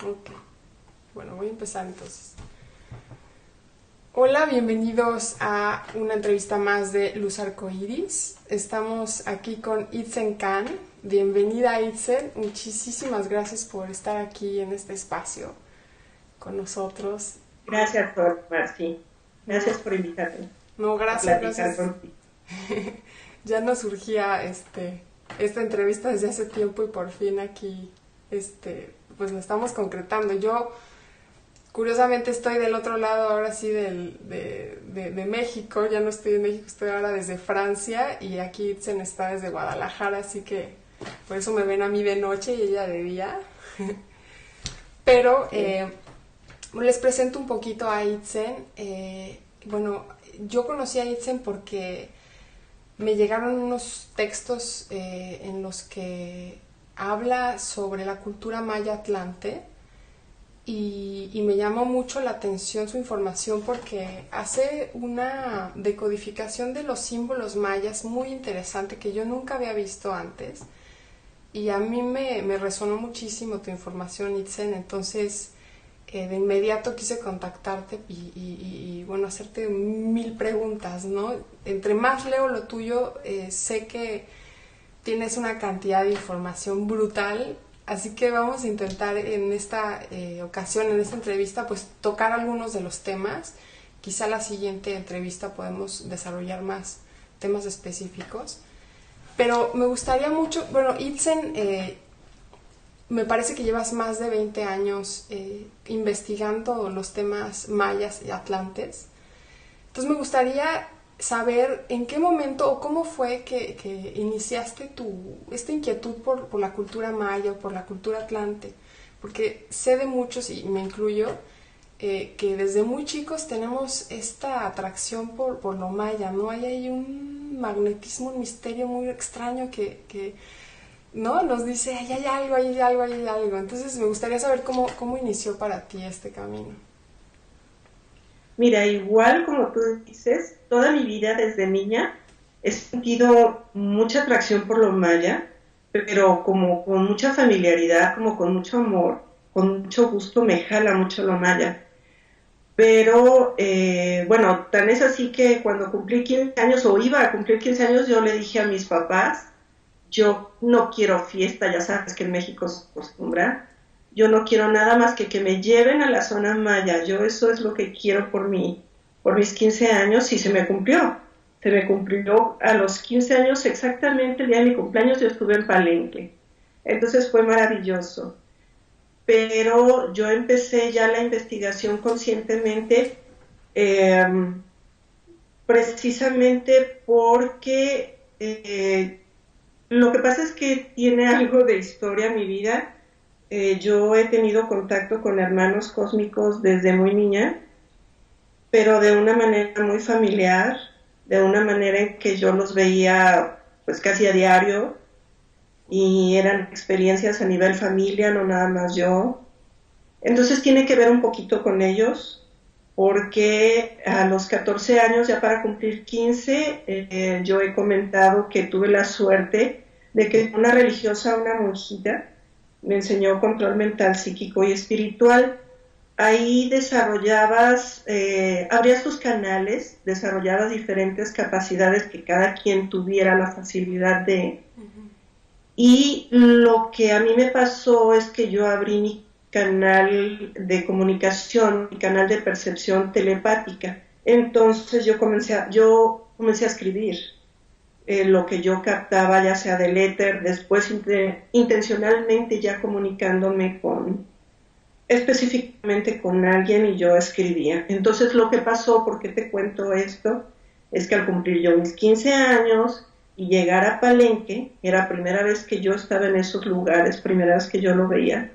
Ok, bueno, voy a empezar entonces. Hola, bienvenidos a una entrevista más de Luz Arcoiris. Estamos aquí con Itzen Can. Bienvenida, Itzen. Muchísimas gracias por estar aquí en este espacio con nosotros. Gracias, Marci. Gracias por invitarme No, a gracias, platicar gracias. contigo. Ya nos surgía esta entrevista desde hace tiempo y por fin aquí pues lo estamos concretando. Yo curiosamente estoy del otro lado ahora sí de México, ya no estoy en México, estoy ahora desde Francia y aquí Itzen está desde Guadalajara, así que por eso me ven a mí de noche y ella de día. Pero Sí. les presento un poquito a Itzen. Bueno, yo conocí a Itzen porque me llegaron unos textos en los que habla sobre la cultura maya atlante y me llamó mucho la atención su información porque hace una decodificación de los símbolos mayas muy interesante que yo nunca había visto antes y a mí me resonó muchísimo tu información, Itzen, entonces de inmediato quise contactarte y bueno, hacerte 1000 preguntas, ¿no? Entre más leo lo tuyo, sé que tienes una cantidad de información brutal, así que vamos a intentar en esta ocasión, en esta entrevista, pues tocar algunos de los temas. Quizá la siguiente entrevista podemos desarrollar más temas específicos. Pero me gustaría mucho, bueno, Itzen, me parece que llevas más de 20 años investigando los temas mayas y atlantes. Entonces me gustaría saber en qué momento o cómo fue que iniciaste esta inquietud por la cultura maya o por la cultura atlante. Porque sé de muchos, y me incluyo, que desde muy chicos tenemos esta atracción por lo maya, ¿no? Hay ahí un magnetismo, un misterio muy extraño que ¿no? Nos dice, ay, hay algo, hay algo, hay algo. Entonces me gustaría saber cómo inició para ti este camino. Mira, igual como tú dices, toda mi vida desde niña he sentido mucha atracción por lo maya, pero como con mucha familiaridad, como con mucho amor, con mucho gusto me jala mucho lo maya. Pero bueno, tan es así que cuando cumplí 15 años o iba a cumplir 15 años, yo le dije a mis papás, yo no quiero fiesta, ya sabes que en México se acostumbra, yo no quiero nada más que me lleven a la zona maya, yo eso es lo que quiero por mis 15 años y se me cumplió a los 15 años exactamente el día de mi cumpleaños, yo estuve en Palenque, entonces fue maravilloso, pero yo empecé ya la investigación conscientemente eh, precisamente porque lo que pasa es que tiene algo de historia mi vida. Yo he tenido contacto con hermanos cósmicos desde muy niña, pero de una manera muy familiar, de una manera en que yo los veía pues casi a diario y eran experiencias a nivel familia, no nada más yo. Entonces tiene que ver un poquito con ellos, porque a los 14 años, ya para cumplir 15, yo he comentado que tuve la suerte de que una religiosa, una monjita, me enseñó control mental, psíquico y espiritual. Ahí desarrollabas, abrías tus canales, desarrollabas diferentes capacidades que cada quien tuviera la facilidad de. Y lo que a mí me pasó es que yo abrí mi canal de comunicación, mi canal de percepción telepática. Entonces yo comencé a escribir lo que yo captaba, ya sea del éter, después intencionalmente ya comunicándome específicamente con alguien y yo escribía. Entonces lo que pasó, ¿por qué te cuento esto? Es que al cumplir yo mis 15 años y llegar a Palenque, era primera vez que yo estaba en esos lugares, primera vez que yo lo veía,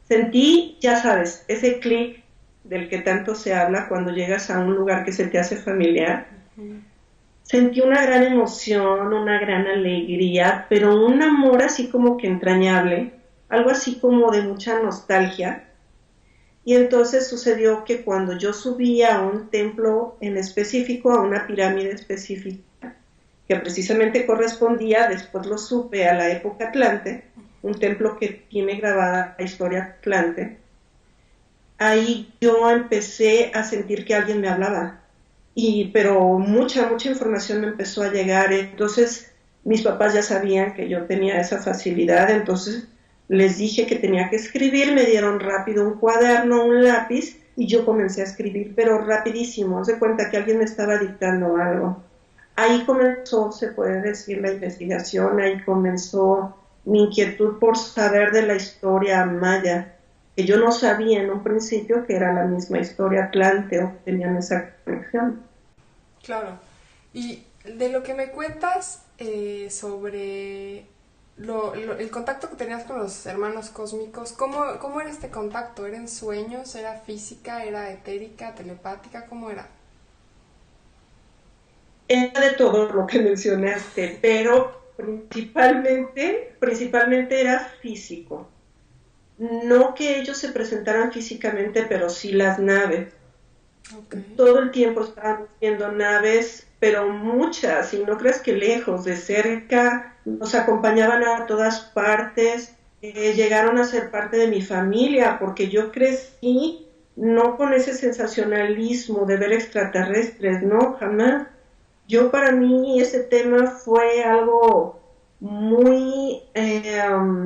sentí, ya sabes, ese clic del que tanto se habla cuando llegas a un lugar que se te hace familiar. Sentí una gran emoción, una gran alegría, pero un amor así como que entrañable. algo así como de mucha nostalgia. Y entonces sucedió que cuando yo subía a un templo en específico, a una pirámide específica, que precisamente correspondía, después lo supe, a la época Atlante, un templo que tiene grabada la historia Atlante, ahí yo empecé a sentir que alguien me hablaba. Pero mucha información me empezó a llegar. Entonces mis papás ya sabían que yo tenía esa facilidad, entonces les dije que tenía que escribir, me dieron rápido un cuaderno, un lápiz, y yo comencé a escribir, pero rapidísimo. Se cuenta que alguien me estaba dictando algo. Ahí comenzó, se puede decir, la investigación, ahí comenzó mi inquietud por saber de la historia maya, que yo no sabía en un principio que era la misma historia Atlante o que tenían esa conexión. Claro. Y de lo que me cuentas sobre el contacto que tenías con los hermanos cósmicos, ¿cómo era este contacto? ¿Era en sueños? ¿Era física? ¿Era etérica? ¿Telepática? ¿Cómo era? Era de todo lo que mencionaste, pero principalmente era físico. No que ellos se presentaran físicamente, pero sí las naves. Okay. Todo el tiempo estábamos viendo naves, pero muchas, y no creas que lejos, de cerca, nos acompañaban a todas partes, llegaron a ser parte de mi familia, porque yo crecí no con ese sensacionalismo de ver extraterrestres, no, jamás. Para mí ese tema fue algo muy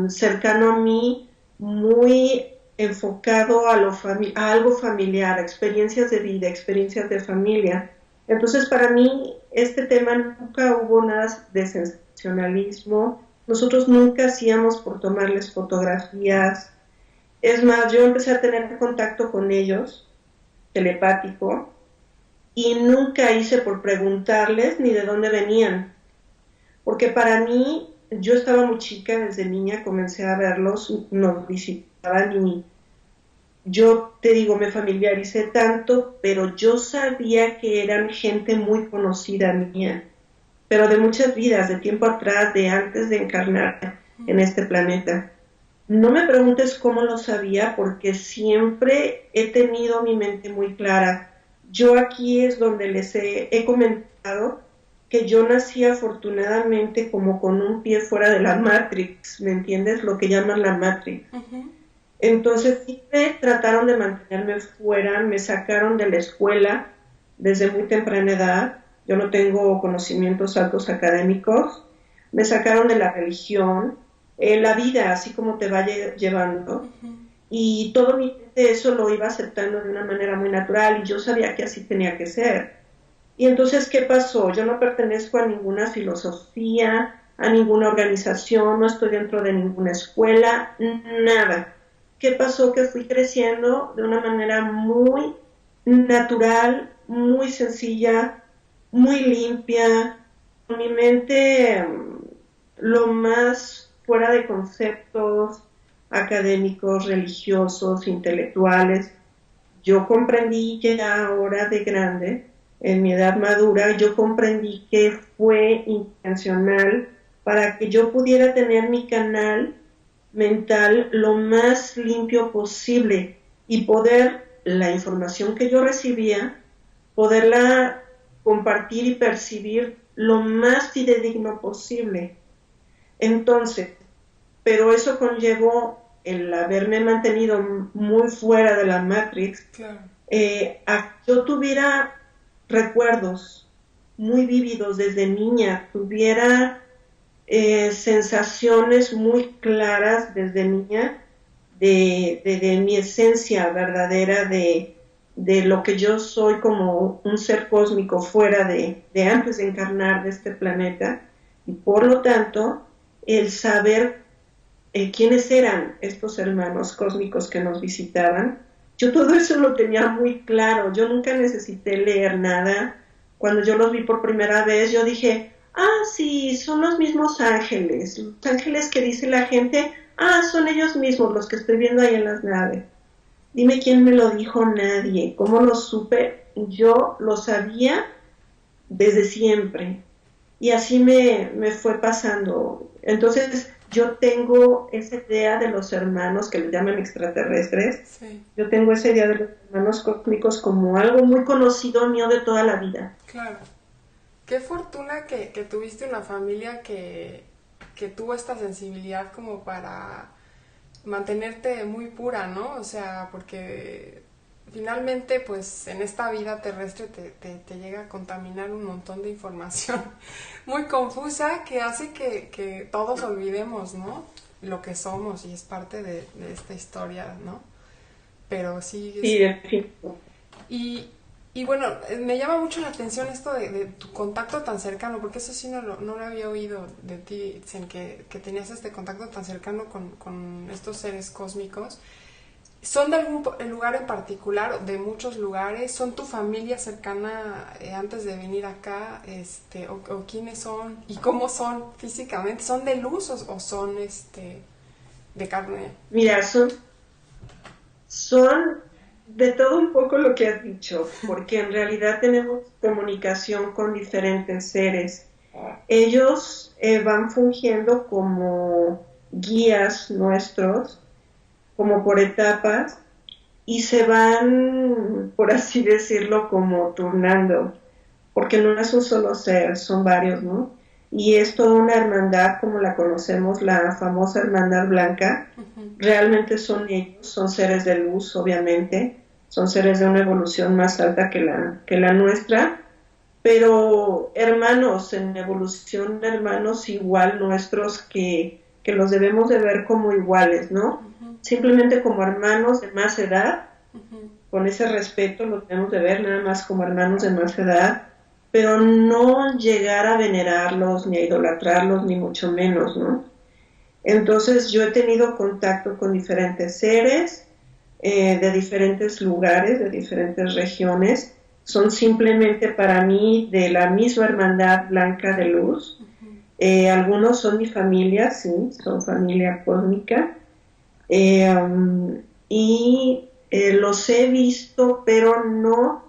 cercano a mí, muy enfocado a algo familiar, a experiencias de vida, experiencias de familia. Entonces para mí este tema nunca hubo nada de sensacionalismo, nosotros nunca hacíamos por tomarles fotografías. Es más, yo empecé a tener contacto con ellos, telepático, y nunca hice por preguntarles ni de dónde venían, porque para mí, yo estaba muy chica, desde niña comencé a verlos, nos visitaban y yo te digo, me familiaricé tanto, pero yo sabía que eran gente muy conocida mía, pero de muchas vidas, de tiempo atrás, de antes de encarnar en este planeta. No me preguntes cómo lo sabía, porque siempre he tenido mi mente muy clara. Yo aquí es donde les he comentado que yo nací afortunadamente como con un pie fuera de la Matrix, ¿me entiendes? Lo que llaman la Matrix. Entonces siempre trataron de mantenerme fuera, me sacaron de la escuela desde muy temprana edad, yo no tengo conocimientos altos académicos, me sacaron de la religión, la vida así como te vaya llevando, y todo eso lo iba aceptando de una manera muy natural y yo sabía que así tenía que ser. Y entonces, ¿qué pasó? Yo no pertenezco a ninguna filosofía, a ninguna organización, no estoy dentro de ninguna escuela, nada. ¿Qué pasó? Que fui creciendo de una manera muy natural, muy sencilla, muy limpia, con mi mente lo más fuera de conceptos académicos, religiosos, intelectuales. Yo comprendí ya ahora de grande, en mi edad madura, yo comprendí que fue intencional para que yo pudiera tener mi canal mental lo más limpio posible y poder, la información que yo recibía, poderla compartir y percibir lo más fidedigno posible. Entonces, pero eso conllevó el haberme mantenido muy fuera de la Matrix, claro. A que yo tuviera recuerdos muy vívidos desde niña, tuviera sensaciones muy claras desde niña de mi esencia verdadera, de lo que yo soy como un ser cósmico fuera de antes de encarnar de este planeta, y por lo tanto el saber quiénes eran estos hermanos cósmicos que nos visitaban, yo todo eso lo tenía muy claro, yo nunca necesité leer nada. Cuando yo los vi por primera vez, yo dije, sí, son los mismos ángeles, los ángeles que dice la gente, son ellos mismos los que estoy viendo ahí en las naves. Dime quién me lo dijo, nadie. ¿Cómo lo supe? Yo lo sabía desde siempre. Y así me fue pasando. Entonces, yo tengo esa idea de los hermanos que les llaman extraterrestres. Sí, Yo tengo esa idea de los hermanos cósmicos como algo muy conocido mío de toda la vida. claro. Qué fortuna que tuviste una familia que tuvo esta sensibilidad como para mantenerte muy pura, ¿no? O sea, porque finalmente, pues en esta vida terrestre te llega a contaminar un montón de información muy confusa que hace que todos olvidemos, ¿no? Lo que somos y es parte de esta historia, ¿no? Pero sí, Sí, es... en fin. Y, y bueno, me llama mucho la atención esto de tu contacto tan cercano, porque eso sí no lo había oído de ti, Itzen, que tenías este contacto tan cercano con estos seres cósmicos. ¿Son de algún lugar en particular, de muchos lugares? ¿Son tu familia cercana antes de venir acá? O quiénes son? ¿Y cómo son físicamente? ¿Son de luz o son de carne? Mira, son de todo un poco lo que has dicho, porque en realidad tenemos comunicación con diferentes seres. Ellos van fungiendo como guías nuestros, como por etapas, y se van, por así decirlo, como turnando, porque no es un solo ser, son varios, ¿no? Y es toda una hermandad como la conocemos, la famosa hermandad blanca. Uh-huh. Realmente son ellos, son seres de luz, obviamente, son seres de una evolución más alta que la nuestra, pero hermanos en evolución, hermanos igual nuestros que los debemos de ver como iguales, ¿no? Uh-huh. Simplemente como hermanos de más edad, Uh-huh. con ese respeto los debemos de ver nada más como hermanos de más edad, pero no llegar a venerarlos, ni a idolatrarlos, ni mucho menos, ¿no? Entonces yo he tenido contacto con diferentes seres de diferentes lugares, de diferentes regiones, son simplemente para mí de la misma hermandad blanca de luz. Algunos son mi familia, sí, son familia cósmica, y los he visto, pero no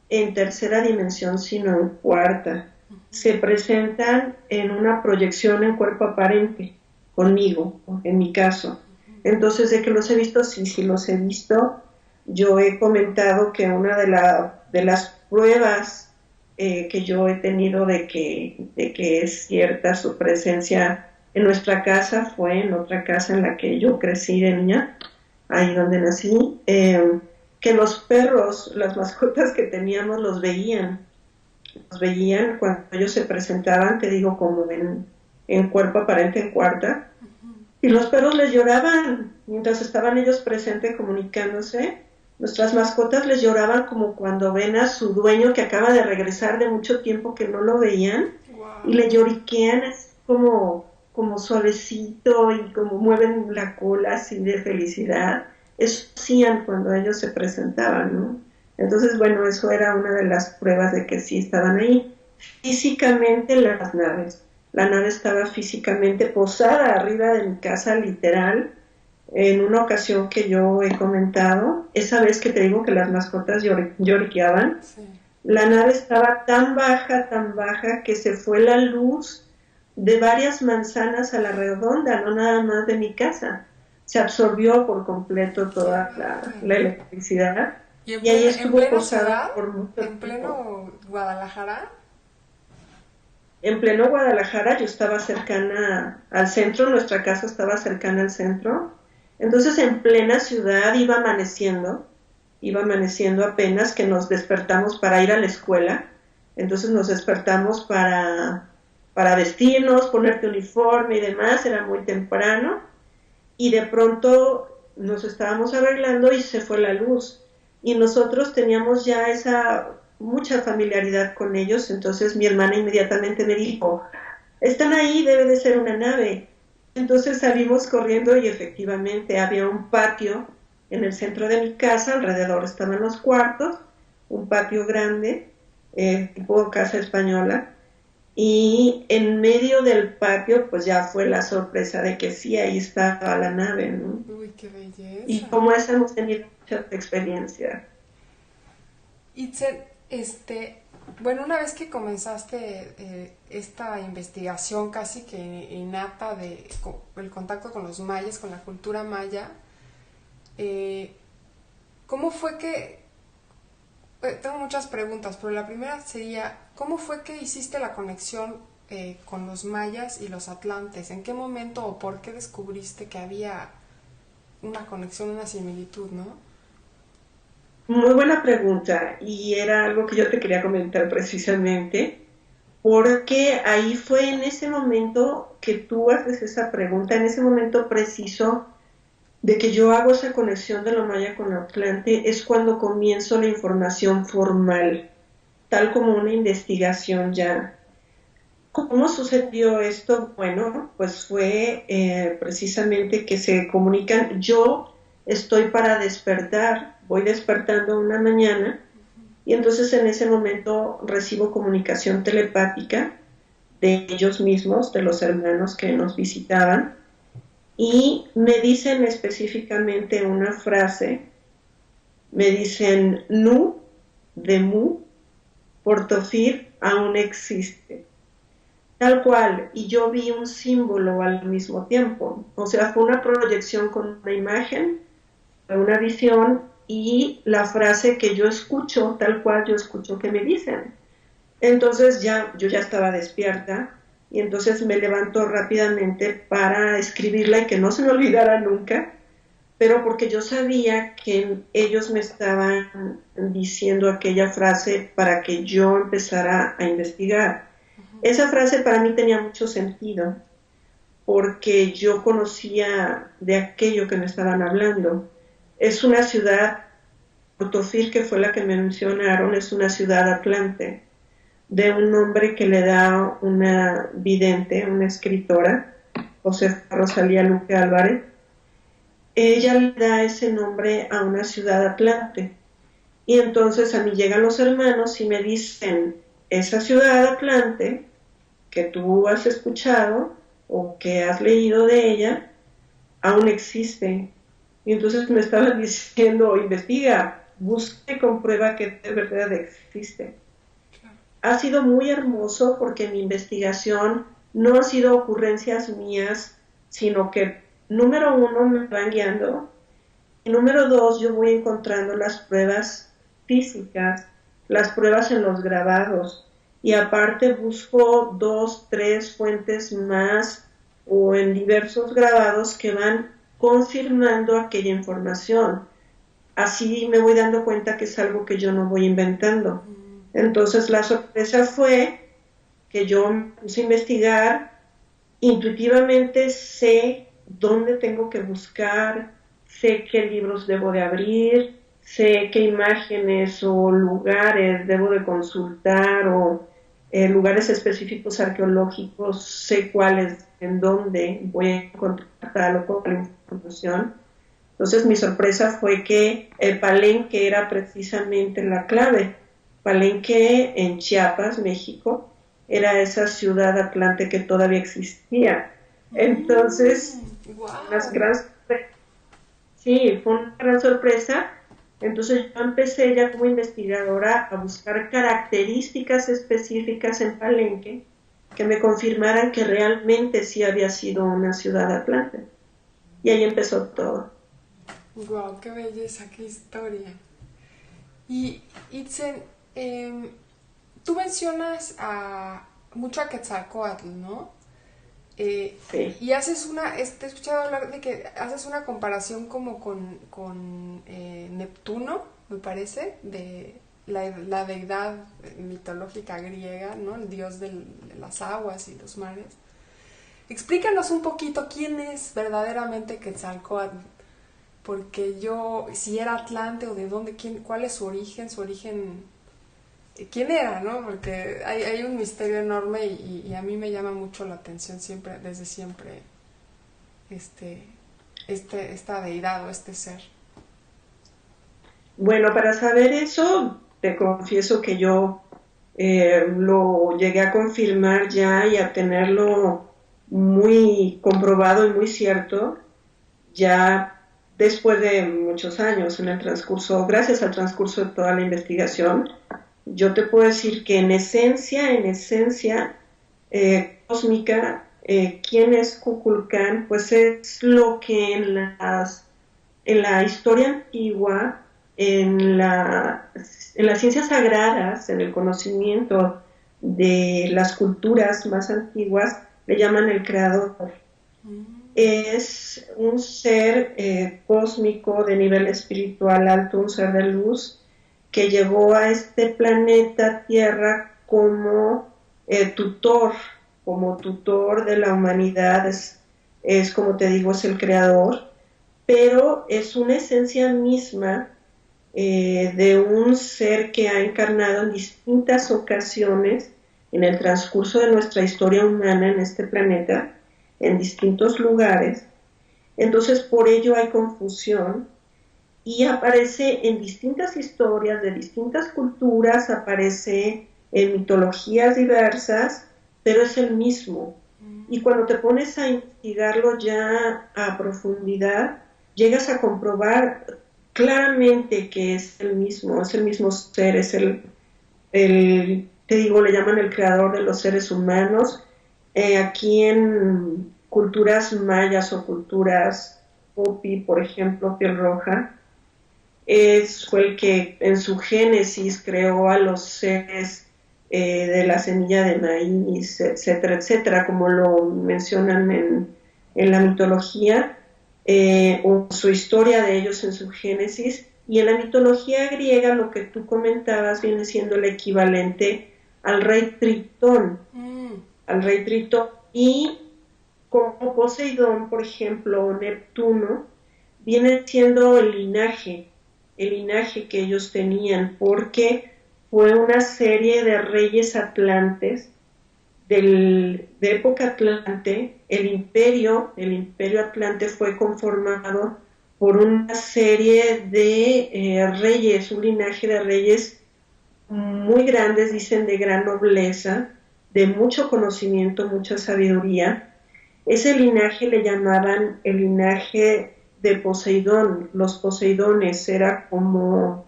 en tercera dimensión, sino en cuarta. Se presentan en una proyección en cuerpo aparente, conmigo, en mi caso. Entonces, de que los he visto, sí, sí los he visto. Yo he comentado que una de las pruebas que yo he tenido de que es cierta su presencia en nuestra casa fue en otra casa en la que yo crecí de niña, ahí donde nací, que los perros, las mascotas que teníamos, los veían cuando ellos se presentaban, te digo, como en cuerpo aparente en cuarta, y los perros les lloraban mientras estaban ellos presentes comunicándose. Nuestras mascotas les lloraban como cuando ven a su dueño que acaba de regresar de mucho tiempo que no lo veían, Wow. y le lloriquean así como suavecito y como mueven la cola así de felicidad. Eso hacían cuando ellos se presentaban, ¿no? Entonces, bueno, eso era una de las pruebas de que sí estaban ahí. Físicamente las naves. La nave estaba físicamente posada arriba de mi casa, literal, en una ocasión que yo he comentado, esa vez que te digo que las mascotas lloriqueaban, Sí. la nave estaba tan baja, que se fue la luz de varias manzanas a la redonda, no nada más de mi casa. Se absorbió por completo toda la electricidad y ahí estuvo posada ciudad, por mucho en tiempo. pleno Guadalajara. En pleno Guadalajara, yo estaba cercana al centro, nuestra casa estaba cercana al centro, entonces en plena ciudad iba amaneciendo apenas que nos despertamos para ir a la escuela, entonces nos despertamos para vestirnos, ponerte uniforme y demás, era muy temprano, y de pronto nos estábamos arreglando y se fue la luz, y nosotros teníamos ya esa mucha familiaridad con ellos, entonces mi hermana inmediatamente me dijo, están ahí, debe de ser una nave. Entonces salimos corriendo y efectivamente había un patio en el centro de mi casa, alrededor estaban los cuartos, un patio grande, tipo casa española, y en medio del patio pues ya fue la sorpresa de que sí, ahí estaba la nave, ¿no? Uy, qué belleza. Y como esa hemos tenido muchas experiencias. Itzen, Este, bueno, una vez que comenzaste esta investigación casi que innata de el contacto con los mayas, con la cultura maya, eh, ¿cómo fue que tengo muchas preguntas, pero la primera sería, ¿cómo fue que hiciste la conexión con los mayas y los atlantes? ¿En qué momento o por qué descubriste que había una conexión, una similitud, no? Muy buena pregunta y era algo que yo te quería comentar precisamente, porque ahí fue en ese momento que tú haces esa pregunta, en ese momento preciso de que yo hago esa conexión de lo maya con lo atlante, es cuando comienzo la información formal, tal como una investigación ya. ¿Cómo sucedió esto? Bueno, pues fue precisamente que se comunican, yo estoy para despertar, voy despertando una mañana y entonces en ese momento recibo comunicación telepática de ellos mismos, de los hermanos que nos visitaban, y me dicen específicamente una frase, me dicen, Nu de Mu, Portofir aún existe. Tal cual, y yo vi un símbolo al mismo tiempo, o sea, fue una proyección con una imagen, una visión y la frase que yo escucho, tal cual yo escucho que me dicen. Entonces yo ya estaba despierta y entonces me levanto rápidamente para escribirla y que no se me olvidara nunca, pero porque yo sabía que ellos me estaban diciendo aquella frase para que yo empezara a investigar. Esa frase para mí tenía mucho sentido, porque yo conocía de aquello que me estaban hablando. Es una ciudad, Portofir, que fue la que me mencionaron, es una ciudad atlante, de un nombre que le da una vidente, una escritora, Josefa Rosalía Luque Álvarez. Ella le da ese nombre a una ciudad atlante. Y entonces a mí llegan los hermanos y me dicen, esa ciudad atlante que tú has escuchado o que has leído de ella, aún existe. Y entonces me estaban diciendo, investiga, busca y comprueba que de verdad existe. Ha sido muy hermoso porque mi investigación no ha sido ocurrencias mías, sino que, número uno, me van guiando, y número dos, yo voy encontrando las pruebas físicas, las pruebas en los grabados, y aparte busco 2, 3 fuentes más o en diversos grabados que van confirmando aquella información. Así me voy dando cuenta que es algo que yo no voy inventando. Entonces la sorpresa fue que yo me puse a investigar, intuitivamente sé dónde tengo que buscar, sé qué libros debo de abrir, sé qué imágenes o lugares debo de consultar o lugares específicos arqueológicos, sé cuáles, en dónde voy a encontrar tal o cual información. Entonces mi sorpresa fue que el Palenque era precisamente la clave. Palenque en Chiapas, México, era esa ciudad atlante que todavía existía. Entonces, Wow. sí, fue una gran sorpresa. Entonces yo empecé ya como investigadora a buscar características específicas en Palenque que me confirmaran que realmente sí había sido una ciudad atlante. Y ahí empezó todo. Wow, qué belleza, qué historia. Y Itzen, tú mencionas mucho a Quetzalcóatl, ¿no? Sí. Y haces te he escuchado hablar de que haces una comparación como con Neptuno, me parece, de la deidad mitológica griega, ¿no? El dios de las aguas y los mares. Explícanos un poquito quién es verdaderamente Quetzalcóatl, porque si era Atlante o de dónde, cuál es su origen, quién era, ¿no? Porque hay un misterio enorme y a mí me llama mucho la atención siempre, desde siempre, esta deidad o este ser. Bueno, para saber eso, te confieso que yo lo llegué a confirmar ya y a tenerlo muy comprobado y muy cierto ya después de muchos años en el transcurso, gracias al transcurso de toda la investigación, yo te puedo decir que en esencia cósmica, ¿quién es Kukulcán? Pues es lo que en la historia antigua, en las ciencias sagradas, en el conocimiento de las culturas más antiguas, le llaman el creador. Es un ser cósmico de nivel espiritual alto, un ser de luz, que llegó a este planeta Tierra tutor, como tutor de la humanidad, es como te digo, es el creador, pero es una esencia misma de un ser que ha encarnado en distintas ocasiones en el transcurso de nuestra historia humana en este planeta, en distintos lugares. Entonces, por ello hay confusión y aparece en distintas historias de distintas culturas, aparece en mitologías diversas, pero es el mismo. Y cuando te pones a investigarlo ya a profundidad, llegas a comprobar claramente que es el mismo ser, te digo, le llaman el creador de los seres humanos. Aquí en culturas mayas o culturas Hopi, por ejemplo, piel roja, fue el que en su génesis creó a los seres de la semilla de maíz, etcétera, etcétera, como lo mencionan en la mitología, o su historia de ellos en su génesis. Y en la mitología griega lo que tú comentabas viene siendo el equivalente al rey Tritón, y como Poseidón, por ejemplo, o Neptuno, viene siendo el linaje que ellos tenían, porque fue una serie de reyes atlantes de época Atlante. El imperio Atlante fue conformado por una serie de reyes, un linaje de reyes muy grandes, dicen de gran nobleza, de mucho conocimiento, mucha sabiduría. Ese linaje le llamaban el linaje de Poseidón. Los Poseidones era como,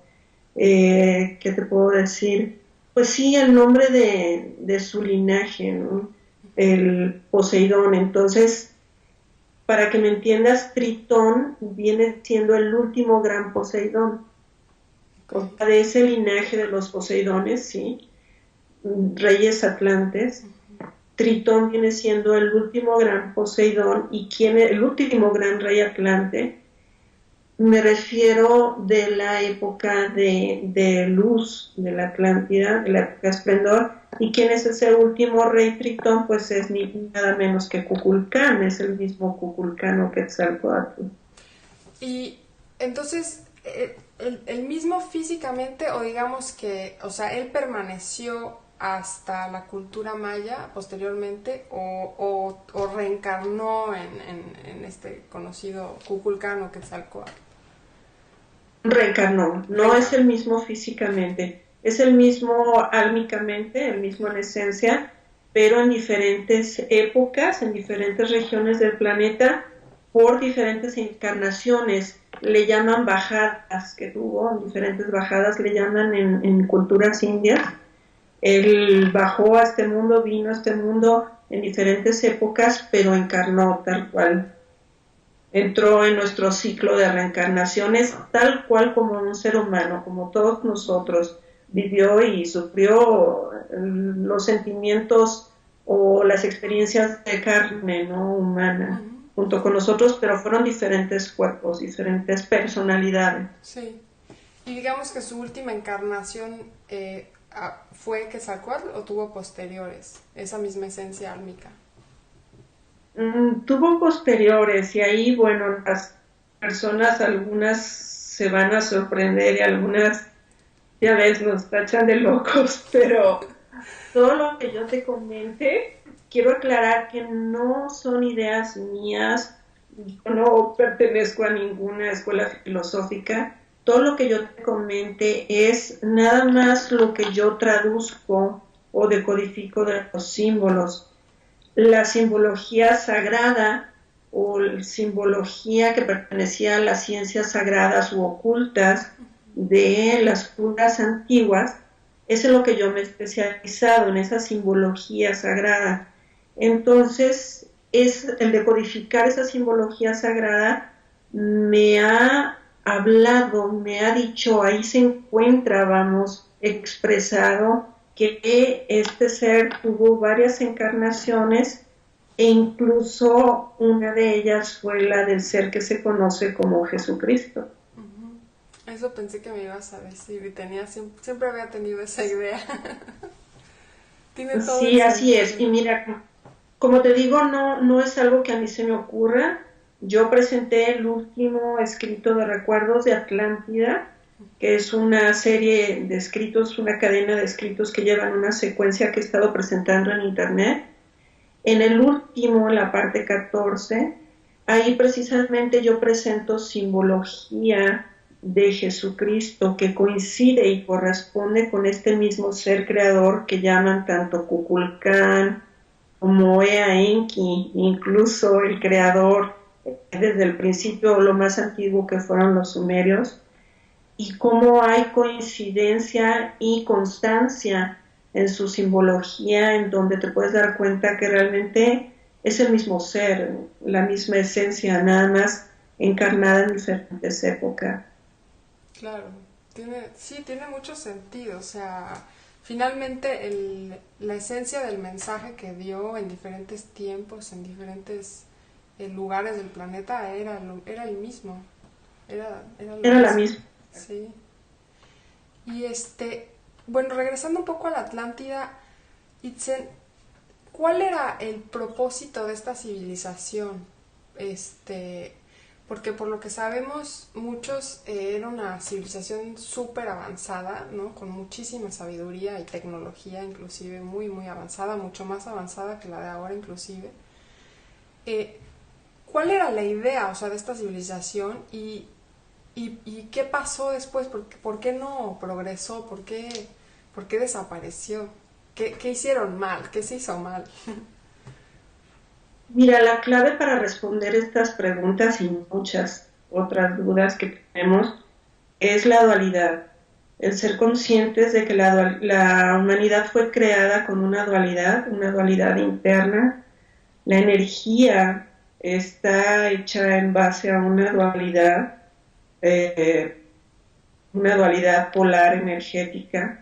¿qué te puedo decir? Pues sí, el nombre de su linaje, ¿no? El Poseidón. Entonces, para que me entiendas, Tritón viene siendo el último gran Poseidón. O sea, de ese linaje de los Poseidones, sí, reyes atlantes, Tritón viene siendo el último gran Poseidón. ¿Y quién es el último gran rey atlante? Me refiero de la época de luz, de la Atlántida, de la época de esplendor. ¿Y quién es ese último rey Tritón? Pues es nada menos que Kukulcán, es el mismo Kukulcán o Quetzalcóatl. Y entonces, el mismo físicamente, o digamos que, o sea, él permaneció hasta la cultura maya posteriormente, o reencarnó en este conocido Kukulcán o Quetzalcóatl. Reencarnó, no es el mismo físicamente, es el mismo álmicamente, el mismo en esencia, pero en diferentes épocas, en diferentes regiones del planeta, por diferentes encarnaciones. Le llaman bajadas que tuvo, diferentes bajadas le llaman en culturas indias. Él bajó a este mundo, vino a este mundo en diferentes épocas, pero encarnó tal cual. Entró en nuestro ciclo de reencarnaciones tal cual como un ser humano, como todos nosotros. Vivió y sufrió los sentimientos o las experiencias de carne, ¿no?, humana, junto con nosotros, pero fueron diferentes cuerpos, diferentes personalidades. Sí. Y digamos que su última encarnación ¿fue Quetzalcóatl o tuvo posteriores esa misma esencia álmica? Tuvo posteriores, y ahí, bueno, las personas, algunas se van a sorprender y algunas, ya ves, nos tachan de locos, pero todo lo que yo te comente, quiero aclarar que no son ideas mías, yo no pertenezco a ninguna escuela filosófica. Todo lo que yo te comente es nada más lo que yo traduzco o decodifico de los símbolos. La simbología sagrada o la simbología que pertenecía a las ciencias sagradas u ocultas de las culturas antiguas Es en lo que yo me he especializado, en esa simbología sagrada. Entonces, es el decodificar esa simbología sagrada me ha hablado, me ha dicho, ahí se encuentra, vamos, expresado que este ser tuvo varias encarnaciones e incluso una de ellas fue la del ser que se conoce como Jesucristo. Eso pensé que me ibas a decir y siempre había tenido esa idea. Tiene todo el Sí, así sentido. es. Y mira, como te digo, no es algo que a mí se me ocurra. Yo presenté el último escrito de recuerdos de Atlántida, que es una serie de escritos, una cadena de escritos que llevan una secuencia que he estado presentando en internet. En el último, en la parte 14, ahí precisamente yo presento simbología de Jesucristo que coincide y corresponde con este mismo ser creador que llaman tanto Kukulcán como Ea Enki, incluso el creador desde el principio, lo más antiguo que fueron los sumerios, y cómo hay coincidencia y constancia en su simbología, en donde te puedes dar cuenta que realmente es el mismo ser, la misma esencia, nada más encarnada en diferentes épocas. Claro, tiene mucho sentido. O sea, finalmente la esencia del mensaje que dio en diferentes tiempos, en diferentes lugares del planeta, era el mismo. Era lo Era la mismo. misma. Sí. Y bueno, regresando un poco a la Atlántida, Itzen, ¿cuál era el propósito de esta civilización? Porque por lo que sabemos, muchos era una civilización súper avanzada, ¿no? Con muchísima sabiduría y tecnología, inclusive muy, muy avanzada, mucho más avanzada que la de ahora, inclusive. Eh, ¿Cuál era la idea, o sea, de esta civilización y qué pasó después? ¿Por qué no progresó? ¿Por qué desapareció? ¿Qué hicieron mal? ¿Qué se hizo mal? Mira, la clave para responder estas preguntas y muchas otras dudas que tenemos es la dualidad, el ser conscientes de que la humanidad fue creada con una dualidad interna. La energía está hecha en base a eh, una dualidad polar energética.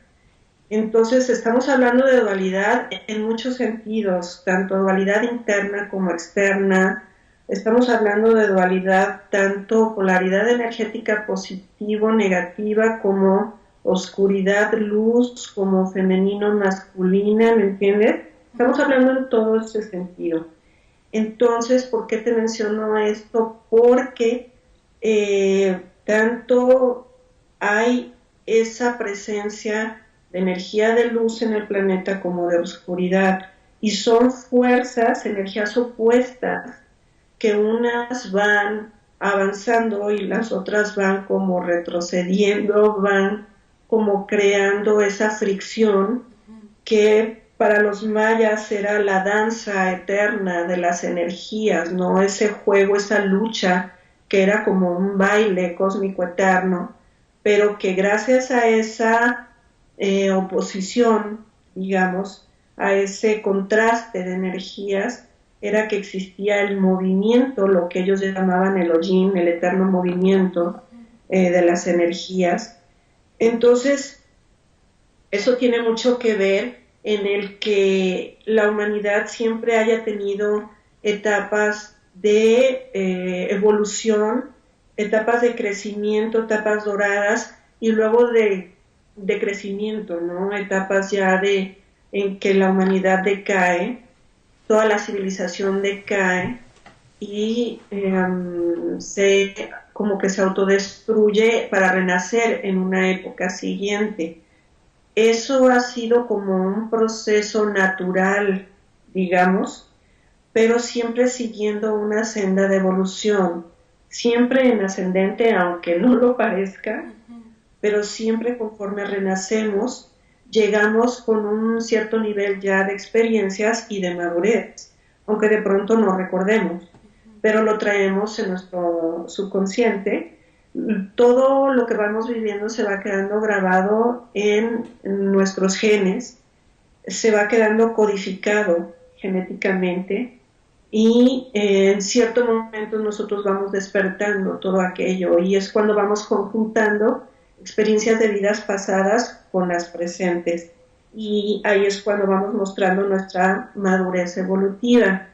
Entonces estamos hablando de dualidad en muchos sentidos, tanto dualidad interna como externa. Estamos hablando de dualidad tanto polaridad energética positivo-negativa como oscuridad, luz, como femenino, masculina, ¿me entiendes? Estamos hablando en todo ese sentido. Entonces, ¿por qué te menciono esto? Porque tanto hay esa presencia de energía de luz en el planeta como de oscuridad, y son fuerzas, energías opuestas, que unas van avanzando y las otras van como retrocediendo, van como creando esa fricción que para los mayas era la danza eterna de las energías, ¿no? Ese juego, esa lucha que era como un baile cósmico eterno, pero que gracias a esa oposición, digamos, a ese contraste de energías, era que existía el movimiento, lo que ellos llamaban el Ojin, el eterno movimiento de las energías. Entonces, eso tiene mucho que ver en el que la humanidad siempre haya tenido etapas de evolución, etapas de crecimiento, etapas doradas y luego de crecimiento, ¿no? Etapas ya en que la humanidad decae, toda la civilización decae y como que se autodestruye para renacer en una época siguiente. Eso ha sido como un proceso natural, digamos, pero siempre siguiendo una senda de evolución, siempre en ascendente, aunque no lo parezca, pero siempre conforme renacemos, llegamos con un cierto nivel ya de experiencias y de madurez, aunque de pronto no recordemos, pero lo traemos en nuestro subconsciente todo lo que vamos viviendo se va quedando grabado en nuestros genes, se va quedando codificado genéticamente y en cierto momento nosotros vamos despertando todo aquello y es cuando vamos conjuntando experiencias de vidas pasadas con las presentes y ahí es cuando vamos mostrando nuestra madurez evolutiva.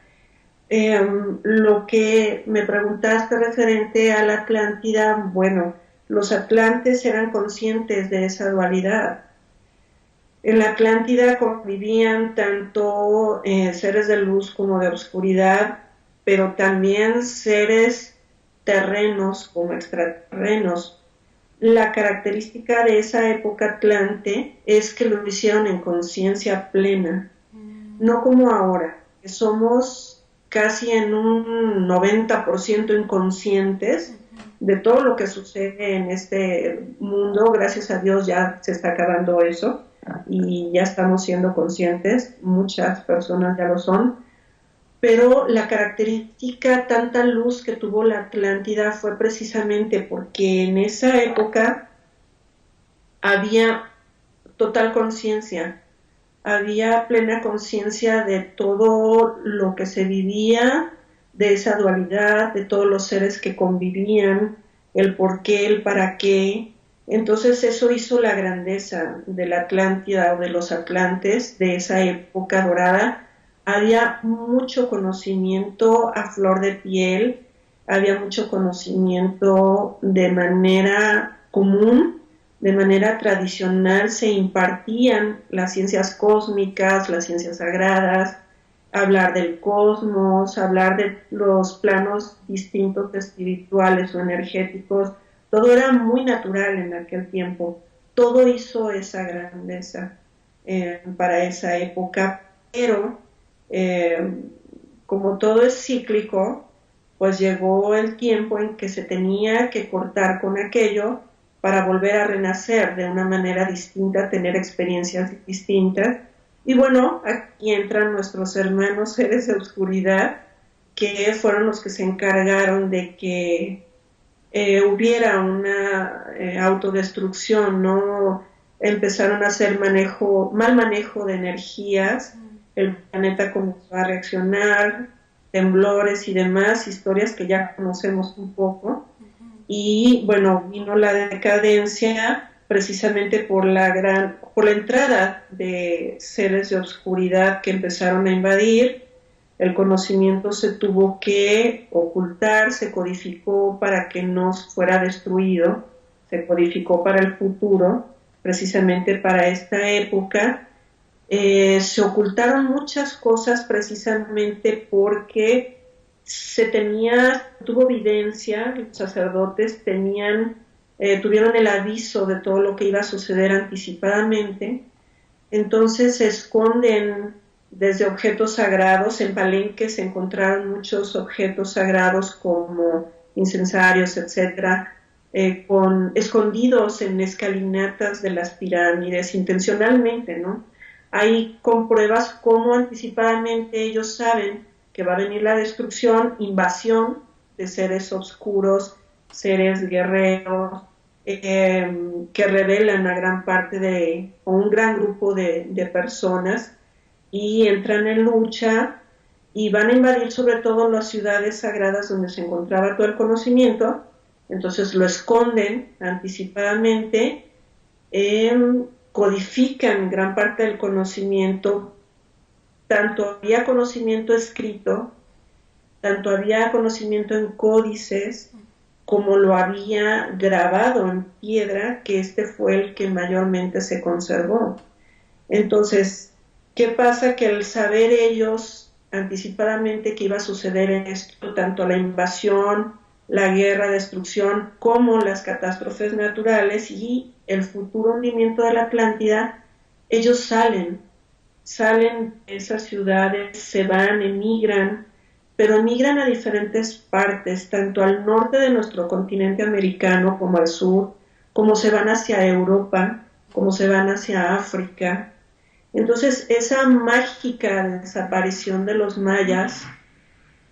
Lo que me preguntaste referente a la Atlántida, bueno, los atlantes eran conscientes de esa dualidad. En la Atlántida convivían tanto seres de luz como de oscuridad, pero también seres terrenos como extraterrenos. La característica de esa época atlante es que lo hicieron en conciencia plena, no como ahora, que somos casi en un 90% inconscientes de todo lo que sucede en este mundo. Gracias a Dios ya se está acabando eso y ya estamos siendo conscientes, muchas personas ya lo son, pero la característica, tanta luz que tuvo la Atlántida fue precisamente porque en esa época había total conciencia, había plena conciencia de todo lo que se vivía, de esa dualidad, de todos los seres que convivían, el por qué, el para qué. Entonces eso hizo la grandeza de la Atlántida o de los atlantes de esa época dorada. Había mucho conocimiento a flor de piel, había mucho conocimiento de manera común, de manera tradicional se impartían las ciencias cósmicas, las ciencias sagradas, hablar del cosmos, hablar de los planos distintos espirituales o energéticos, todo era muy natural en aquel tiempo, todo hizo esa grandeza para esa época, pero como todo es cíclico, pues llegó el tiempo en que se tenía que cortar con aquello para volver a renacer de una manera distinta, tener experiencias distintas. Y bueno, aquí entran nuestros hermanos seres de oscuridad, que fueron los que se encargaron de que hubiera una autodestrucción, ¿no? Empezaron a hacer mal manejo de energías, el planeta comenzó a reaccionar, temblores y demás, historias que ya conocemos un poco. Y bueno, vino la decadencia precisamente por la entrada de seres de oscuridad que empezaron a invadir. El conocimiento se tuvo que ocultar, se codificó para que no fuera destruido, se codificó para el futuro, precisamente para esta época. Se ocultaron muchas cosas precisamente porque tuvo evidencia, los sacerdotes tuvieron el aviso de todo lo que iba a suceder anticipadamente, entonces se esconden desde objetos sagrados. En Palenque se encontraron muchos objetos sagrados como incensarios, etcétera, escondidos en escalinatas de las pirámides intencionalmente, ¿no? Hay compruebas cómo anticipadamente ellos saben que va a venir la destrucción, invasión de seres oscuros, seres guerreros, que revelan a gran parte o un gran grupo de personas y entran en lucha y van a invadir sobre todo las ciudades sagradas donde se encontraba todo el conocimiento. Entonces lo esconden anticipadamente, codifican gran parte del conocimiento. Tanto había conocimiento escrito, tanto había conocimiento en códices, como lo había grabado en piedra, que este fue el que mayormente se conservó. Entonces, ¿qué pasa? Que al saber ellos anticipadamente que iba a suceder esto, tanto la invasión, la guerra, destrucción, como las catástrofes naturales y el futuro hundimiento de la Atlántida, ellos salen de esas ciudades, se van, emigran, pero emigran a diferentes partes, tanto al norte de nuestro continente americano como al sur, como se van hacia Europa, como se van hacia África. Entonces, esa mágica desaparición de los mayas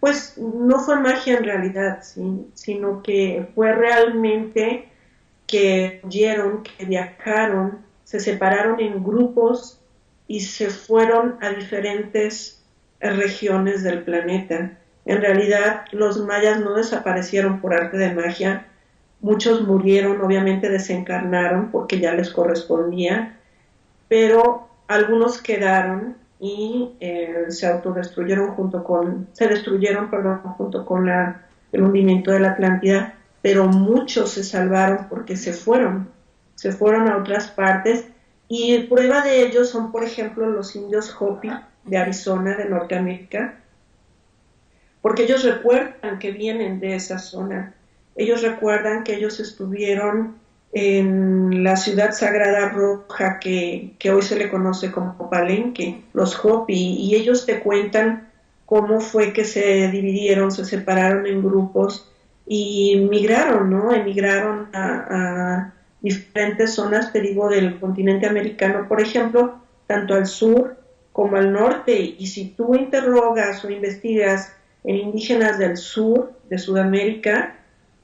Pues no fue magia en realidad, ¿sí? Sino que fue realmente que huyeron, que viajaron, se separaron en grupos y se fueron a diferentes regiones del planeta. En realidad, los mayas no desaparecieron por arte de magia, muchos murieron, obviamente desencarnaron porque ya les correspondía, pero algunos quedaron y se autodestruyeron se destruyeron, perdón, junto con el hundimiento de la Atlántida, pero muchos se salvaron porque se fueron a otras partes, y prueba de ello son, por ejemplo, los indios Hopi de Arizona, de Norteamérica, porque ellos recuerdan que vienen de esa zona, ellos recuerdan que ellos estuvieron en la ciudad sagrada roja que hoy se le conoce como Palenque, los Hopi, y ellos te cuentan cómo fue que se dividieron, se separaron en grupos y migraron, ¿no? Emigraron a diferentes zonas, te digo, del continente americano, por ejemplo, tanto al sur como al norte, y si tú interrogas o investigas en indígenas del sur, de Sudamérica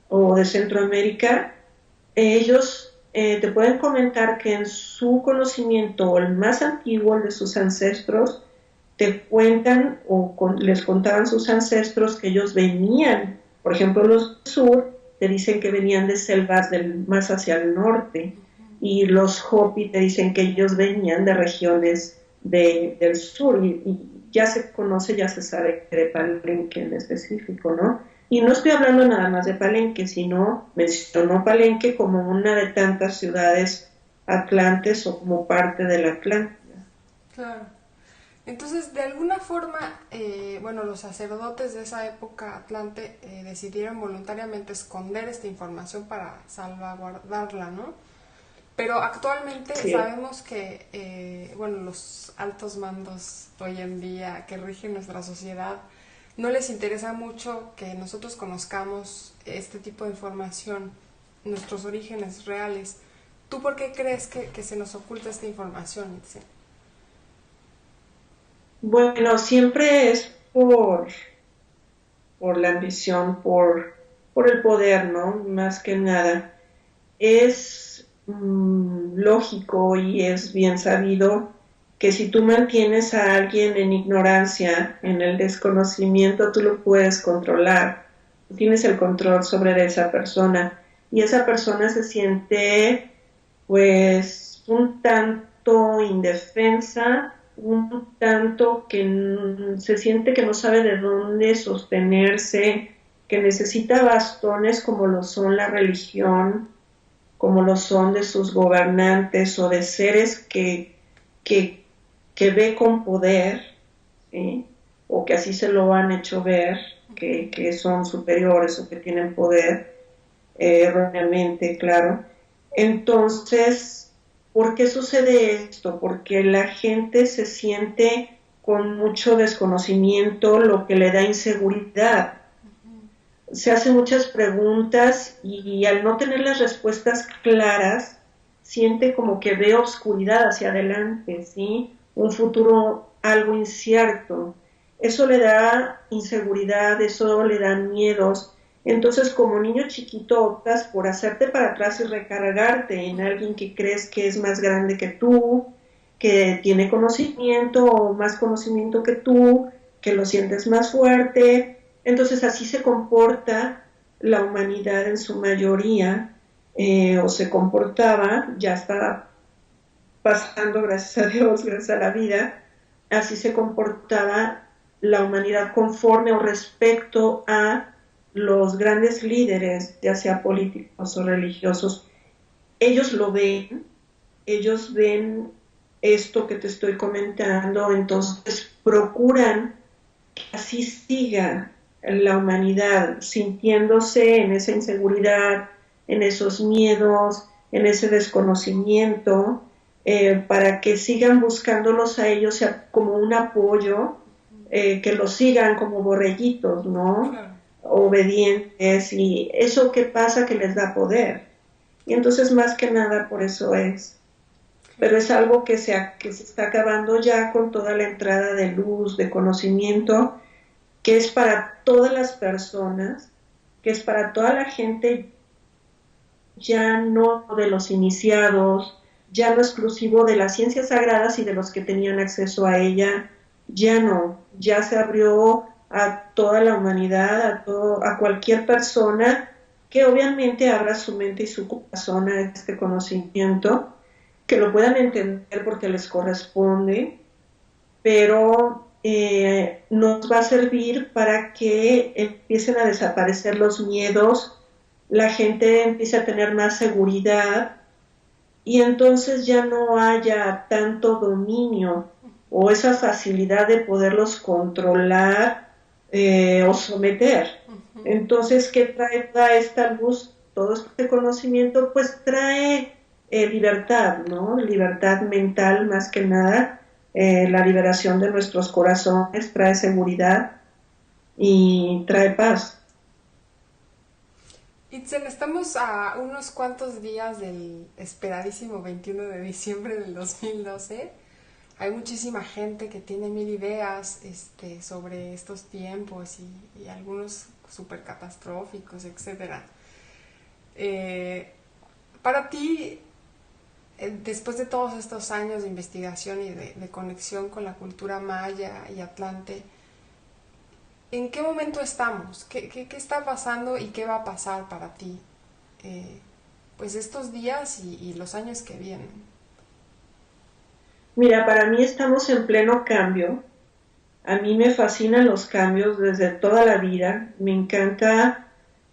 o de Centroamérica, ellos te pueden comentar que en su conocimiento, el más antiguo, el de sus ancestros, te cuentan les contaban sus ancestros que ellos venían, por ejemplo, los del sur te dicen que venían de selvas más hacia el norte, y los Hopi te dicen que ellos venían de regiones del sur, y ya se conoce, ya se sabe de Palenque en específico, ¿no? Y no estoy hablando nada más de Palenque, sino mencionó Palenque como una de tantas ciudades atlantes o como parte de la Atlántida. Claro. Entonces, de alguna forma, bueno, los sacerdotes de esa época atlante decidieron voluntariamente esconder esta información para salvaguardarla, ¿no? Pero actualmente Sí. sabemos que, bueno, los altos mandos hoy en día que rigen nuestra sociedad no les interesa mucho que nosotros conozcamos este tipo de información, nuestros orígenes reales. ¿Tú por qué crees que se nos oculta esta información, Itzel? Bueno, siempre es por la ambición, por el poder, ¿no? Más que nada. Es lógico y es bien sabido que si tú mantienes a alguien en ignorancia, en el desconocimiento, tú lo puedes controlar. Tú tienes el control sobre esa persona, y esa persona se siente pues un tanto indefensa, un tanto que se siente que no sabe de dónde sostenerse, que necesita bastones como lo son la religión, como lo son de sus gobernantes o de seres que, que ve con poder, ¿sí? O que así se lo han hecho ver, que son superiores o que tienen poder, erróneamente, claro. Entonces, ¿por qué sucede esto? Porque la gente se siente con mucho desconocimiento, lo que le da inseguridad. Se hace muchas preguntas y al no tener las respuestas claras, siente como que ve oscuridad hacia adelante, ¿sí? Un futuro algo incierto. Eso le da inseguridad, eso le da miedos. Entonces, como niño chiquito, optas por hacerte para atrás y recargarte en alguien que crees que es más grande que tú, que tiene conocimiento o más conocimiento que lo sientes más fuerte. Entonces así se comporta la humanidad en su mayoría, o se comportaba, ya está pasando, gracias a Dios, gracias a la vida, así se comportaba la humanidad conforme o respecto a los grandes líderes, ya sea políticos o religiosos. Ellos lo ven, ellos ven esto que te estoy comentando, entonces procuran que así siga la humanidad sintiéndose en esa inseguridad, en esos miedos, en ese desconocimiento, para que sigan buscándolos a ellos como un apoyo, que los sigan como borreguitos, ¿no? Claro. Obedientes, y eso que pasa que les da poder. Y entonces más que nada por eso es. Pero es algo que se está acabando ya con toda la entrada de luz, de conocimiento, que es para todas las personas, que es para toda la gente, ya no de los iniciados, ya no exclusivo de las ciencias sagradas y de los que tenían acceso a ella, ya no, ya se abrió a toda la humanidad, a cualquier persona que obviamente abra su mente y su corazón a este conocimiento, que lo puedan entender porque les corresponde, pero nos va a servir para que empiecen a desaparecer los miedos, la gente empiece a tener más seguridad y entonces ya no haya tanto dominio o esa facilidad de poderlos controlar o someter. Entonces, ¿qué trae toda esta luz, todo este conocimiento? Pues trae libertad, ¿no? Libertad mental más que nada, la liberación de nuestros corazones, trae seguridad y trae paz. Itzen, estamos a unos cuantos días del esperadísimo 21 de diciembre del 2012. Hay muchísima gente que tiene mil ideas sobre estos tiempos y algunos súper catastróficos, etc. Para ti, después de todos estos años de investigación y de conexión con la cultura maya y atlante, ¿en qué momento estamos? ¿Qué está pasando y qué va a pasar para ti? Pues estos días y los años que vienen. Mira, para mí estamos en pleno cambio. A mí me fascinan los cambios desde toda la vida. Me encanta,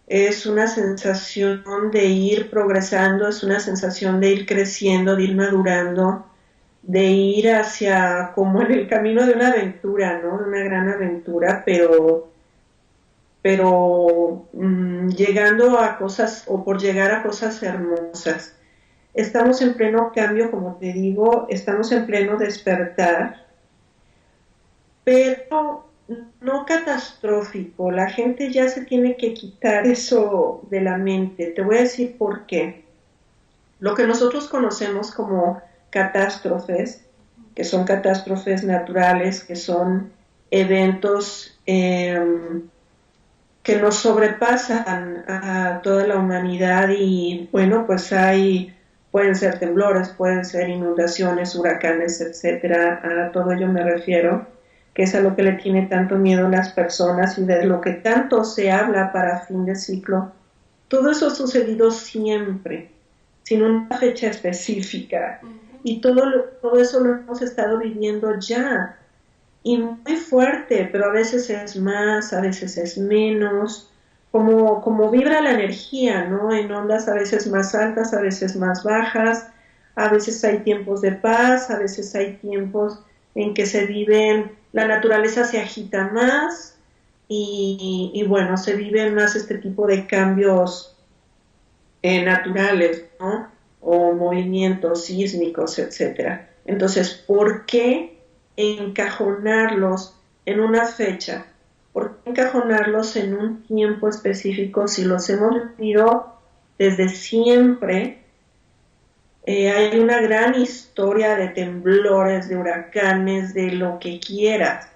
es una sensación de ir progresando, es una sensación de ir creciendo, de ir madurando, de ir hacia como en el camino de una aventura, ¿no? De una gran aventura, pero llegando a cosas o por llegar a cosas hermosas. Estamos en pleno cambio, como te digo, estamos en pleno despertar, pero no catastrófico. La gente ya se tiene que quitar eso de la mente. Te voy a decir por qué. Lo que nosotros conocemos como catástrofes, que son catástrofes naturales, que son eventos que nos sobrepasan a toda la humanidad y bueno, pues pueden ser temblores, pueden ser inundaciones, huracanes, etcétera, a todo ello me refiero, que es a lo que le tiene tanto miedo a las personas y de lo que tanto se habla para fin de ciclo. Todo eso ha sucedido siempre, sin una fecha específica, y todo eso lo hemos estado viviendo ya, y muy fuerte, pero a veces es más, a veces es menos, como vibra la energía, ¿no? En ondas a veces más altas, a veces más bajas, a veces hay tiempos de paz, a veces hay tiempos en que se viven, la naturaleza se agita más y bueno, se viven más este tipo de cambios naturales, ¿no? O movimientos sísmicos, etcétera. Entonces, ¿por qué encajonarlos en una fecha? ¿Por qué encajonarlos en un tiempo específico si los hemos vivido desde siempre? Hay una gran historia de temblores, de huracanes, de lo que quieras.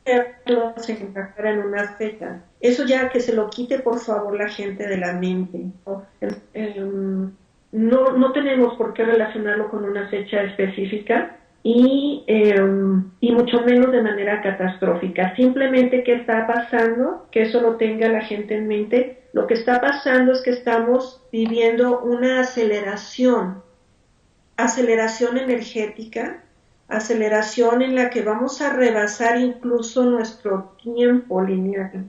Quererlos encajar en una fecha. Eso ya que se lo quite por favor la gente de la mente, ¿no? No tenemos por qué relacionarlo con una fecha específica y mucho menos de manera catastrófica. Simplemente, ¿qué está pasando? Que eso lo tenga la gente en mente. Lo que está pasando es que estamos viviendo una aceleración energética, aceleración en la que vamos a rebasar incluso nuestro tiempo lineal.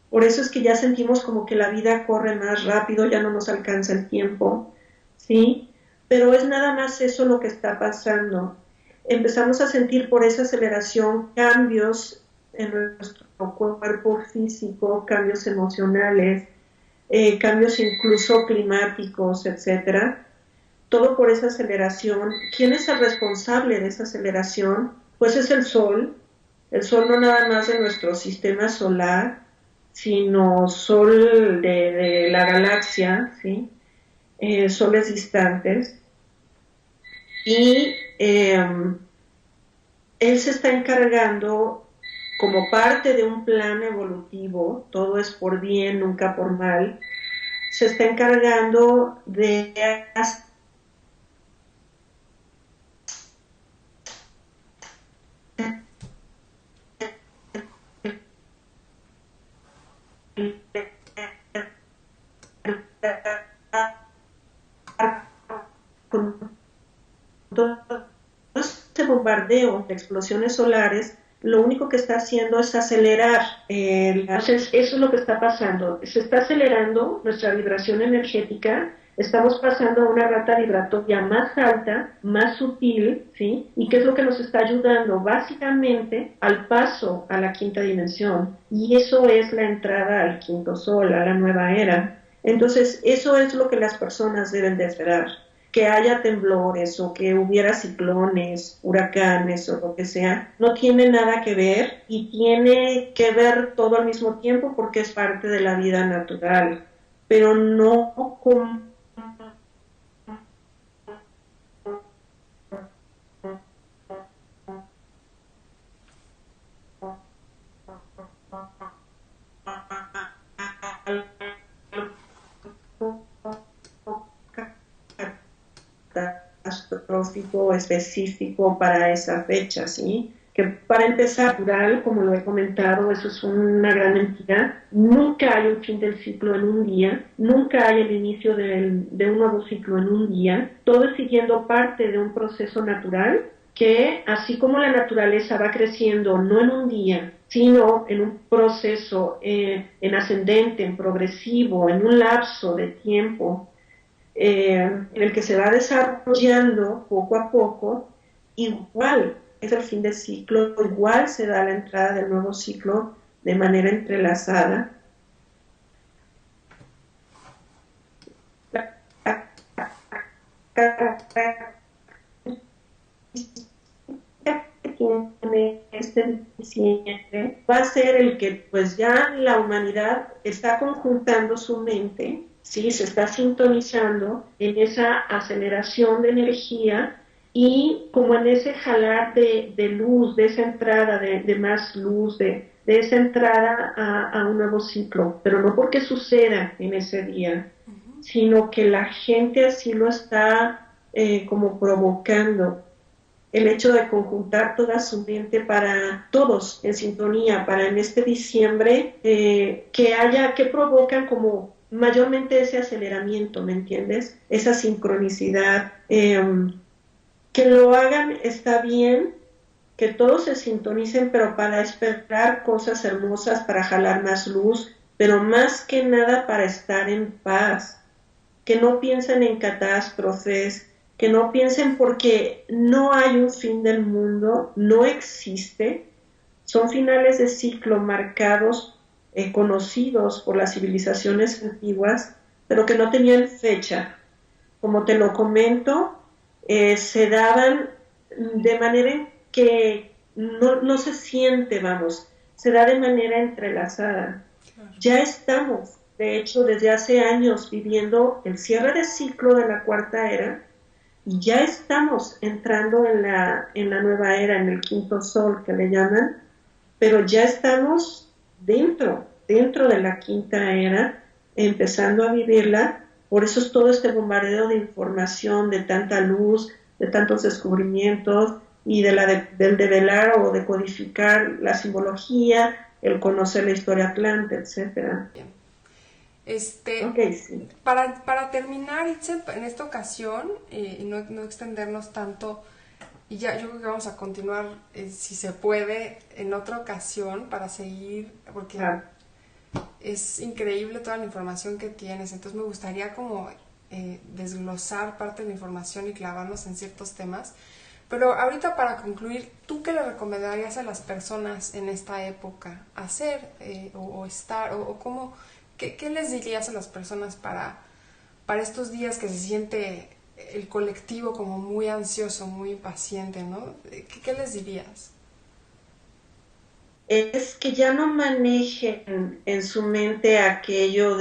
Por eso es que ya sentimos como que la vida corre más rápido, ya no nos alcanza el tiempo, ¿sí? Pero es nada más eso lo que está pasando. Empezamos a sentir por esa aceleración cambios en nuestro cuerpo físico, cambios emocionales, cambios incluso climáticos, etcétera. Todo por esa aceleración. ¿Quién es el responsable de esa aceleración? Pues es el Sol. El Sol no nada más de nuestro sistema solar, sino Sol de la galaxia, ¿sí? Soles distantes. Y él se está encargando, como parte de un plan evolutivo, todo es por bien, nunca por mal, se está encargando de con todo este bombardeo de explosiones solares, lo único que está haciendo es acelerar. Entonces, eso es lo que está pasando. Se está acelerando nuestra vibración energética, estamos pasando a una rata vibratoria más alta, más sutil, ¿sí? ¿Y qué es lo que nos está ayudando? Básicamente al paso a la quinta dimensión. Y eso es la entrada al quinto sol, a la nueva era. Entonces, eso es lo que las personas deben de esperar. Que haya temblores o que hubiera ciclones, huracanes o lo que sea, no tiene nada que ver y tiene que ver todo al mismo tiempo porque es parte de la vida natural, pero no como catastrófico específico para esa fecha, ¿sí? Que para empezar, natural, como lo he comentado, eso es una gran mentira. Nunca hay un fin del ciclo en un día, nunca hay el inicio de un nuevo ciclo en un día. Todo es siguiendo parte de un proceso natural que, así como la naturaleza va creciendo, no en un día, sino en un proceso en ascendente, en progresivo, en un lapso de tiempo, en el que se va desarrollando poco a poco, igual es el fin del ciclo, igual se da la entrada del nuevo ciclo de manera entrelazada. Este diciembre va a ser el que pues ya la humanidad está conjuntando su mente, ¿sí? Se está sintonizando en esa aceleración de energía y como en ese jalar de luz, de esa entrada de más luz, de esa entrada a un nuevo ciclo, pero no porque suceda en ese día, sino que la gente así lo está como provocando el hecho de conjuntar toda su mente para todos en sintonía, para en este diciembre que provocan como mayormente ese aceleramiento, ¿me entiendes? Esa sincronicidad, que lo hagan está bien, que todos se sintonicen, pero para esperar cosas hermosas, para jalar más luz, pero más que nada para estar en paz, que no piensen en catástrofes, que no piensen porque no hay un fin del mundo, no existe, son finales de ciclo marcados, conocidos por las civilizaciones antiguas, pero que no tenían fecha. Como te lo comento, se daban de manera en que no se siente, vamos, se da de manera entrelazada. Claro. Ya estamos, de hecho, desde hace años viviendo el cierre de ciclo de la cuarta era y ya estamos entrando en la nueva era, en el quinto sol que le llaman, pero ya estamos dentro de la quinta era, empezando a vivirla. Por eso es todo este bombardeo de información, de tanta luz, de tantos descubrimientos y del develar o decodificar la simbología, el conocer la historia atlante, etcétera. Okay, sí. Para terminar, Itzel, en esta ocasión, y no extendernos tanto, y ya yo creo que vamos a continuar, si se puede, en otra ocasión para seguir, porque es increíble toda la información que tienes. Entonces me gustaría como desglosar parte de la información y clavarnos en ciertos temas. Pero ahorita, para concluir, ¿tú qué le recomendarías a las personas en esta época hacer o estar, o cómo, ¿Qué les dirías a las personas para estos días que se siente el colectivo como muy ansioso, muy impaciente, ¿no? ¿Qué les dirías? Es que ya no manejen en su mente aquello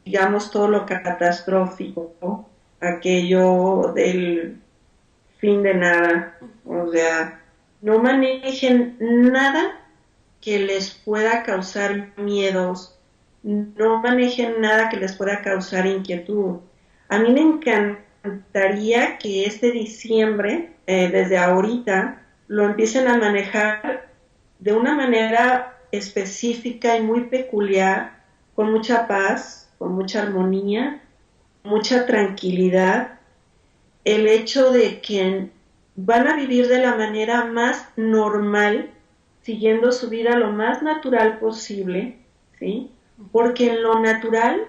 digamos, todo lo catastrófico, ¿no? Aquello del fin de nada. O sea, no manejen nada que les pueda causar miedos, no manejen nada que les pueda causar inquietud. A mí me encantaría que este diciembre, desde ahorita, lo empiecen a manejar de una manera específica y muy peculiar, con mucha paz, con mucha armonía, mucha tranquilidad, el hecho de que van a vivir de la manera más normal, siguiendo su vida lo más natural posible, ¿sí? Porque en lo natural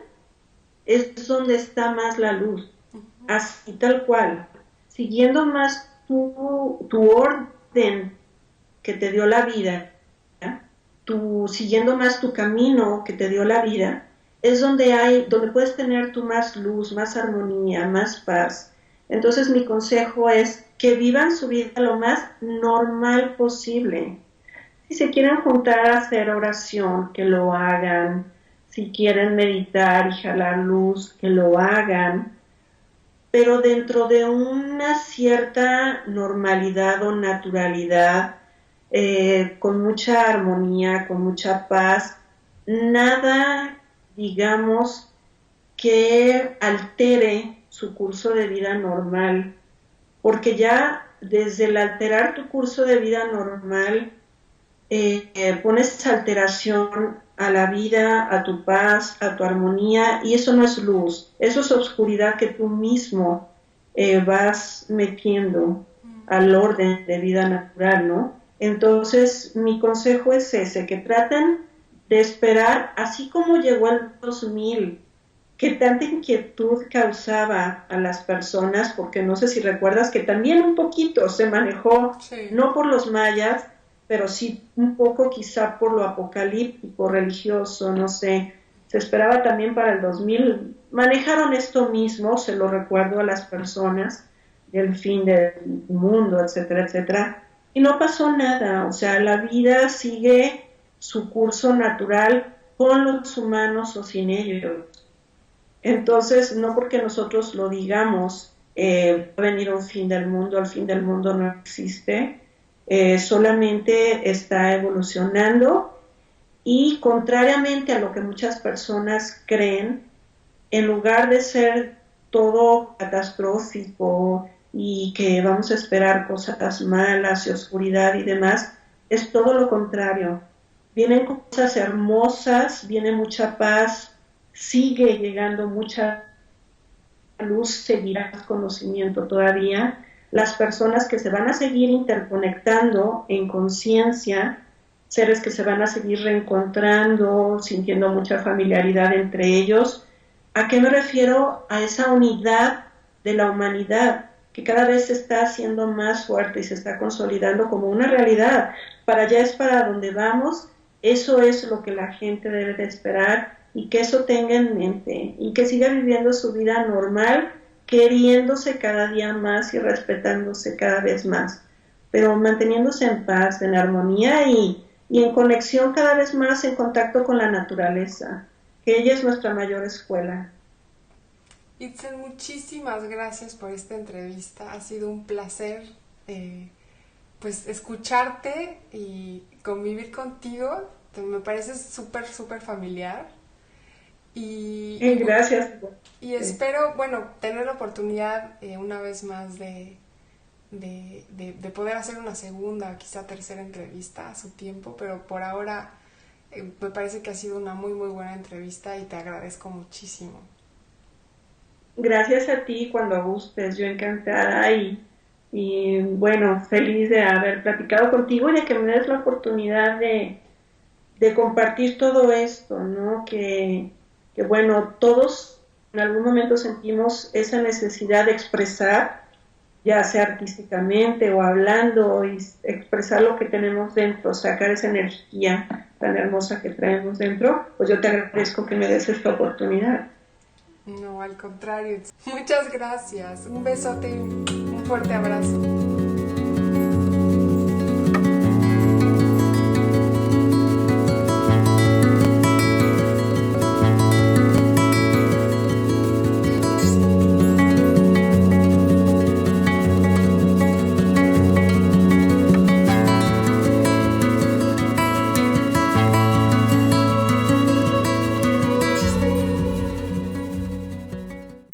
es donde está más la luz, así tal cual, siguiendo más tu orden que te dio la vida, siguiendo más tu camino que te dio la vida, es donde puedes tener tu más luz, más armonía, más paz. Entonces mi consejo es que vivan su vida lo más normal posible. Si se quieren juntar a hacer oración, que lo hagan. Si quieren meditar y jalar luz, que lo hagan. Pero dentro de una cierta normalidad o naturalidad, con mucha armonía, con mucha paz, nada, digamos, que altere su curso de vida normal, porque ya desde el alterar tu curso de vida normal, pones alteración a la vida, a tu paz, a tu armonía, y eso no es luz, eso es oscuridad que tú mismo vas metiendo al orden de vida natural, ¿no? Entonces, mi consejo es ese, que traten de esperar, así como llegó el 2000, que tanta inquietud causaba a las personas, porque no sé si recuerdas que también un poquito se manejó, Sí. no por los mayas, pero sí un poco quizá por lo apocalíptico, religioso, no sé. Se esperaba también para el 2000. Manejaron esto mismo, se lo recuerdo a las personas, del fin del mundo, etcétera, etcétera. Y no pasó nada, o sea, la vida sigue su curso natural con los humanos o sin ellos. Entonces, no porque nosotros lo digamos, va a venir un fin del mundo, el fin del mundo no existe, solamente está evolucionando y contrariamente a lo que muchas personas creen, en lugar de ser todo catastrófico y que vamos a esperar cosas malas y oscuridad y demás, es todo lo contrario. Vienen cosas hermosas, viene mucha paz, sigue llegando mucha luz, seguirá conocimiento todavía. Las personas que se van a seguir interconectando en conciencia, seres que se van a seguir reencontrando, sintiendo mucha familiaridad entre ellos. ¿A qué me refiero? A esa unidad de la humanidad que cada vez se está haciendo más fuerte y se está consolidando como una realidad. Para allá es para donde vamos, eso es lo que la gente debe de esperar y que eso tenga en mente y que siga viviendo su vida normal, queriéndose cada día más y respetándose cada vez más, pero manteniéndose en paz, en armonía y en conexión cada vez más en contacto con la naturaleza, que ella es nuestra mayor escuela. Itzel, muchísimas gracias por esta entrevista. Ha sido un placer pues escucharte y convivir contigo. Me pareces súper, súper familiar. Gracias. Y espero, bueno, tener la oportunidad una vez más de poder hacer una segunda, quizá tercera entrevista a su tiempo, pero por ahora me parece que ha sido una muy, muy buena entrevista y te agradezco muchísimo. Gracias a ti, cuando gustes, yo encantada y bueno, feliz de haber platicado contigo y de que me des la oportunidad de compartir todo esto, ¿no? Que bueno, todos en algún momento sentimos esa necesidad de expresar ya sea artísticamente o hablando y expresar lo que tenemos dentro, sacar esa energía tan hermosa que traemos dentro, pues yo te agradezco que me des esta oportunidad. No, al contrario. Muchas gracias. Un besote y un fuerte abrazo.